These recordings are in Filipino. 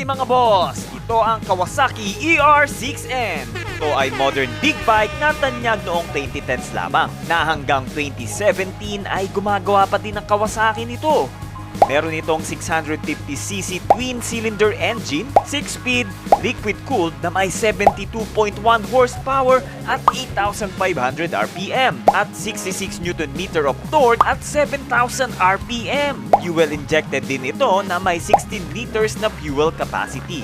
mga boss! Ito ang Kawasaki ER6N. Ito ay modern big bike na tanyag noong 2010s lamang, na hanggang 2017 ay gumagawa pa din ng Kawasaki nito. Meron itong 650cc twin-cylinder engine, 6-speed, liquid-cooled na may 72.1 horsepower at 8,500 RPM at 66 Nm of torque at 7,000 RPM. Fuel-injected din ito na may 16 liters na fuel capacity.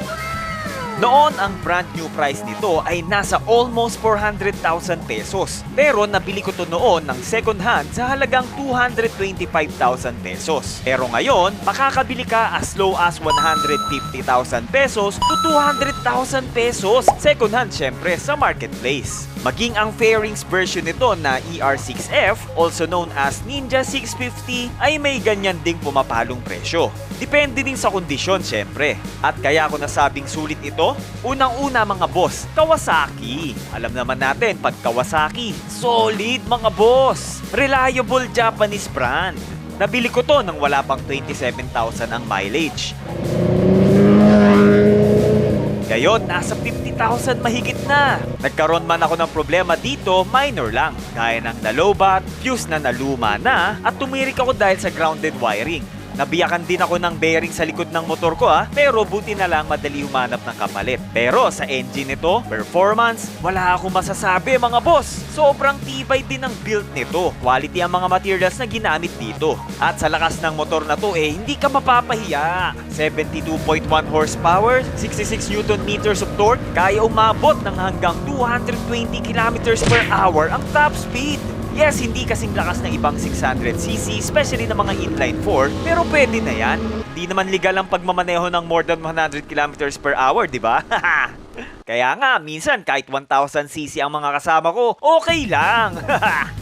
Noon, ang brand new price nito ay nasa almost 400,000 pesos. Pero nabili ko to noon ng second hand sa halagang 225,000 pesos. Pero ngayon, makakabili ka as low as 150,000 pesos to 200,000 pesos. Second hand syempre sa marketplace. Maging ang fairings version nito na ER6F, also known as Ninja 650, ay may ganyan ding pumapalong presyo. Depende din sa kondisyon syempre. At kaya ko nasabing sulit ito, unang-una mga boss, Kawasaki. Alam naman natin pag Kawasaki, solid mga boss. Reliable Japanese brand. Nabili ko to nang wala pang 27,000 ang mileage. Ngayon, nasa 50,000 mahigit na. Nagkaroon man ako ng problema dito, minor lang. Gaya ng nalobat, fuse na naluma na, at tumirik ako dahil sa grounded wiring. Nabiyakan din ako ng bearing sa likod ng motor ko pero buti na lang madali humanap ng kapalit. Pero sa engine nito, performance, wala akong masasabi mga boss. Sobrang tibay din ang build nito. Quality ang mga materials na ginamit dito. At sa lakas ng motor na to hindi ka mapapahiya. 72.1 horsepower, 66 Nm of torque, kaya umabot ng hanggang 220 km/h ang top speed. Yes, hindi kasing lakas ng ibang 600cc, especially ng mga inline 4, pero pwede na yan. Hindi naman legal ang pagmamaneho ng more than 100 km/h, di ba? Kaya nga, minsan kahit 1000cc ang mga kasama ko, okay lang.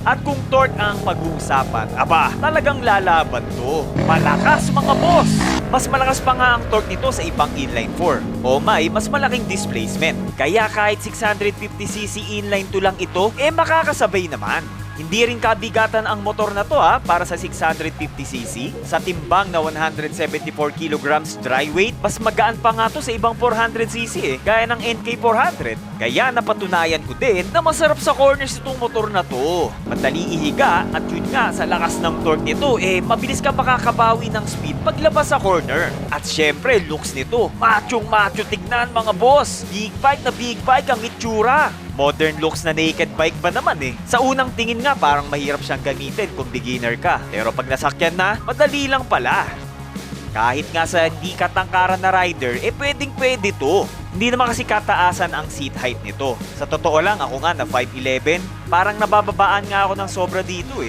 At kung torque ang pag-uusapan, aba, talagang lalaban to. Malakas mga boss! Mas malakas pa nga ang torque nito sa ibang inline 4. O may mas malaking displacement. Kaya kahit 650cc inline 2 lang ito, makakasabay naman. Hindi rin kabigatan ang motor na to para sa 650cc. Sa timbang na 174 kilograms dry weight, mas magaan pa nga to sa ibang 400cc gaya ng NK400. Kaya napatunayan ko din na masarap sa corners itong motor na to. Madali ihiga at yun nga sa lakas ng torque nito mabilis ka makakabawi ng speed paglabas sa corner. At syempre looks nito, machong macho tignan mga boss. Big bike na big bike ang itsura. Modern looks na naked bike ba naman Sa unang tingin nga parang mahirap siyang gamitin kung beginner ka. Pero pag nasakyan na, madali lang pala. Kahit nga sa hindi katangkaran na rider, pwedeng pwede to. Hindi naman kasi kataasan ang seat height nito. Sa totoo lang, ako nga na 5'11", parang nabababaan nga ako ng sobra dito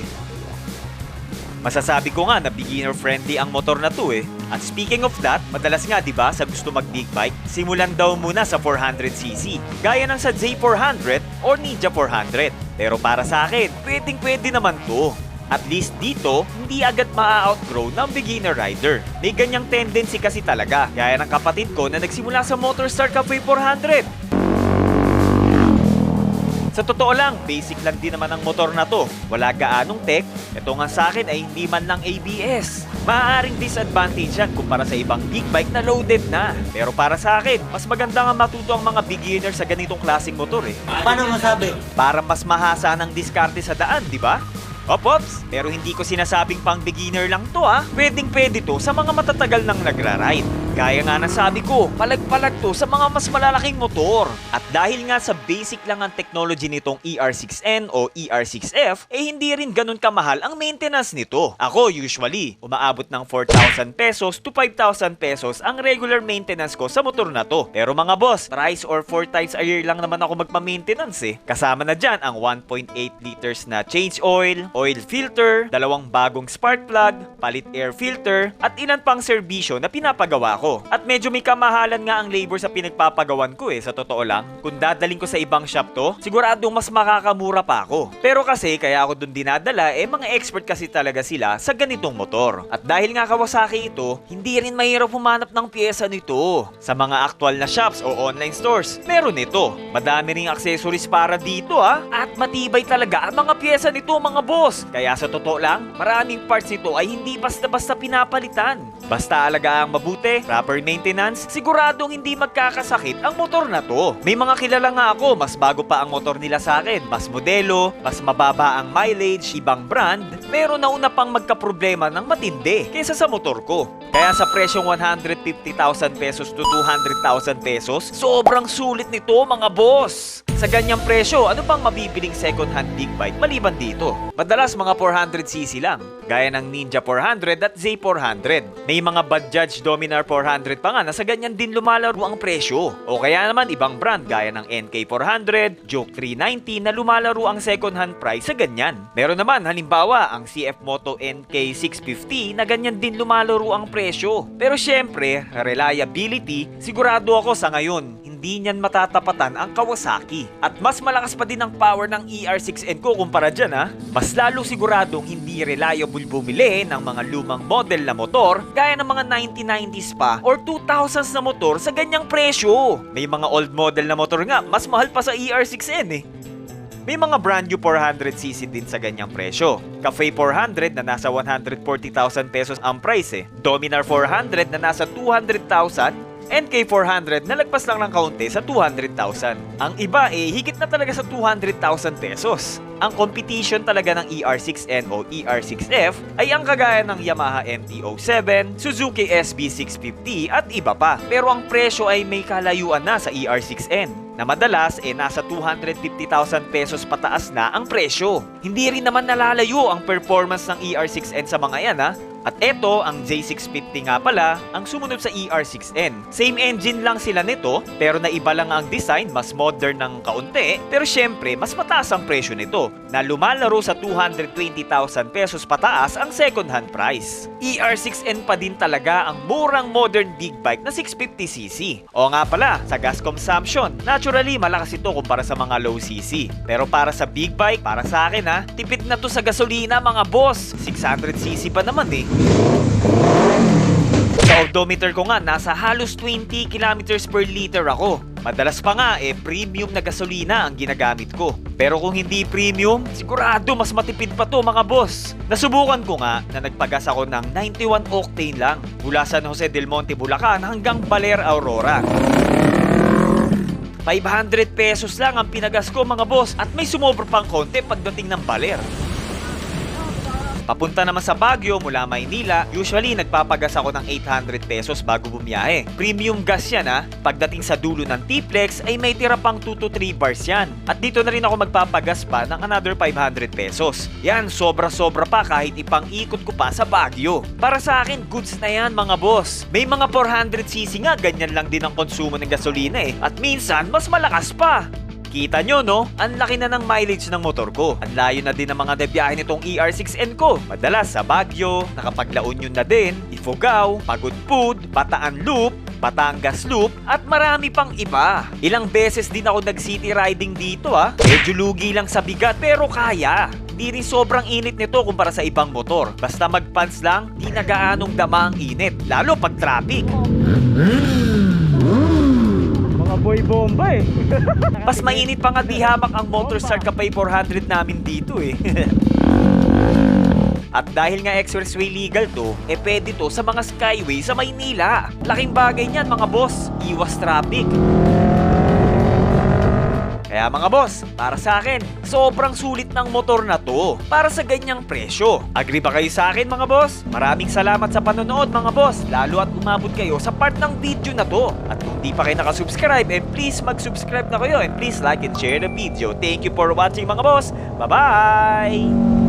Masasabi ko nga na beginner friendly ang motor na to At speaking of that, madalas nga 'di ba sa gusto mag big bike, simulan daw muna sa 400cc. Gaya ng sa J400 or Ninja 400. Pero para sa akin, pwedeng-pwede naman to. At least dito, hindi agad maa-outgrow ng beginner rider. May ganyang tendency kasi talaga. Gaya ng kapatid ko na nagsimula sa Motorstar Cafe 400. Sa totoo lang, basic lang din naman ang motor na to. Wala gaanong tech. Ito nga sa akin ay hindi man lang ABS. Maaaring disadvantage yan kumpara sa ibang big bike na loaded na. Pero para sa akin, mas maganda nga matuto ang mga beginner sa ganitong klaseng motor Paano masabi? Para mas mahasa ng diskarte sa daan, di ba? Ops, pero hindi ko sinasabing pang beginner lang to Pwedeng-pwede to sa mga matatagal nang nagra-ride. Gaya nga ng sabi ko, palag-palag to sa mga mas malalaking motor. At dahil nga sa basic lang ang technology nitong ER6N o ER6F, hindi rin ganun kamahal ang maintenance nito. Ako usually, umaabot ng 4,000 pesos to 5,000 pesos ang regular maintenance ko sa motor na to. Pero mga boss, thrice or 4 times a year lang naman ako magpa-maintenance Kasama na dyan ang 1.8 liters na change oil, oil filter, 2 bagong spark plug, palit air filter, at ilan pang serbisyo na pinapagawa ko. At medyo may kamahalan nga ang labor sa pinagpapagawan ko sa totoo lang. Kung dadaling ko sa ibang shop to, siguradong mas makakamura pa ako. Pero kasi kaya ako dun dinadala mga expert kasi talaga sila sa ganitong motor. At dahil nga Kawasaki ito, hindi rin mahirap humanap ng pyesa nito. Sa mga aktual na shops o online stores, meron ito. Madami ring accessories para dito At matibay talaga ang mga pyesa nito mga boss. Kaya sa totoo lang, maraming parts nito ay hindi basta-basta pinapalitan. Basta alagaan mabuti, proper maintenance, siguradong hindi magkakasakit ang motor na to. May mga kilala nga ako, mas bago pa ang motor nila sa akin, mas modelo, mas mababa ang mileage, ibang brand, pero nauna pang magkaproblema ng matindi kaysa sa motor ko. Kaya sa presyong 150,000 pesos to 200,000 pesos, sobrang sulit nito mga boss. Sa ganyang presyo, ano bang mabibiling second-hand big bike maliban dito? Madalas mga 400cc lang, gaya ng Ninja 400 at Z400. May mga Bajaj Dominar 400 pa nga na sa ganyan din lumalaro ang presyo. O kaya naman ibang brand gaya ng NK 400, Joke 390 na lumalaro ang second-hand price sa ganyan. Meron naman halimbawa ang CF Moto NK 650 na ganyan din lumalaro ang presyo. Pero syempre, reliability, sigurado ako sa ngayon, hindi niyan matatapatan ang Kawasaki. At mas malakas pa din ang power ng ER6N ko kumpara dyan ha. Mas lalo siguradong hindi reliable bumili ng mga lumang model na motor gaya ng mga 1990s pa or 2000s na motor sa ganyang presyo. May mga old model na motor nga, mas mahal pa sa ER6N eh. May mga brand new 400cc din sa ganyang presyo. Cafe 400 na nasa 140,000 pesos ang price eh. Dominar 400 na nasa 200,000. NK400 na lagpas lang ng kaunti sa 200,000. Ang iba higit na talaga sa 200,000 pesos. Ang competition talaga ng ER6N o ER6F ay ang kagaya ng Yamaha MT-07, Suzuki SB650 at iba pa. Pero ang presyo ay may kalayuan na sa ER6N na madalas nasa 250,000 pesos pataas na ang presyo. Hindi rin naman nalalayo ang performance ng ER6N sa mga yan ha. At eto, ang J650 nga pala, ang sumunod sa ER6N. Same engine lang sila nito, pero naiba lang ang design, mas modern ng kaunti. Pero syempre, mas mataas ang presyo nito, na lumalaro sa 220,000 pesos pataas ang second hand price. ER6N pa din talaga ang murang modern big bike na 650cc. O nga pala, sa gas consumption, naturally malakas ito kumpara sa mga low cc. Pero para sa big bike, para sa akin ha, tipid na to sa gasolina mga boss. 600cc pa naman eh. Sa odometer ko nga, nasa halos 20 kilometers per liter ako. Madalas pa nga premium na gasolina ang ginagamit ko. Pero kung hindi premium, sigurado mas matipid pa to mga boss. Nasubukan ko nga na nagpagas ako ng 91 octane lang mula San Jose del Monte, Bulacan hanggang Baler, Aurora. 500 pesos lang ang pinagas ko mga boss at may sumobra pang konti pagdating ng Baler. Papunta naman sa Baguio mula Maynila, usually nagpapagas ako ng 800 pesos bago bumiyahe. Premium gas yan ha. Pagdating sa dulo ng T-Flex ay may tira pang 2 to 3 bars yan. At dito na rin ako magpapagas pa ng another 500 pesos. Yan, sobra-sobra pa kahit ipang-ikot ko pa sa Baguio. Para sa akin, goods na yan mga boss. May mga 400cc nga, ganyan lang din ang konsumo ng gasolina eh. At minsan, mas malakas pa. Kita nyo no, ang laki na ng mileage ng motor ko. Ang layo na din ng mga debiyahe nitong ER6N ko. Madalas sa Baguio, nakapag-La Union na din, Ifugao, Pagudpud, Bataan Loop, Batangas Loop, at marami pang iba. Ilang beses din ako nag-city riding dito ha. Medyo lugi lang sa bigat pero kaya. Hindi rin sobrang init nito kumpara sa ibang motor. Basta mag-pants lang, di na gaanong dama ang init. Lalo pag traffic. Boy bomba eh. Mas mainit pa nga di hamak ang Motorstar Capay 400 namin dito eh. At dahil nga expressway legal to, pwede to sa mga skyway sa Maynila. Laking bagay niyan mga boss, iwas traffic. Kaya mga boss, para sa akin, sobrang sulit ng motor na to para sa ganyang presyo. Agree ba kayo sa akin mga boss? Maraming salamat sa panonood mga boss, lalo at umabot kayo sa part ng video na to. At kung di pa kayo nakasubscribe, please mag-subscribe na kayo and please like and share the video. Thank you for watching mga boss. Bye-bye!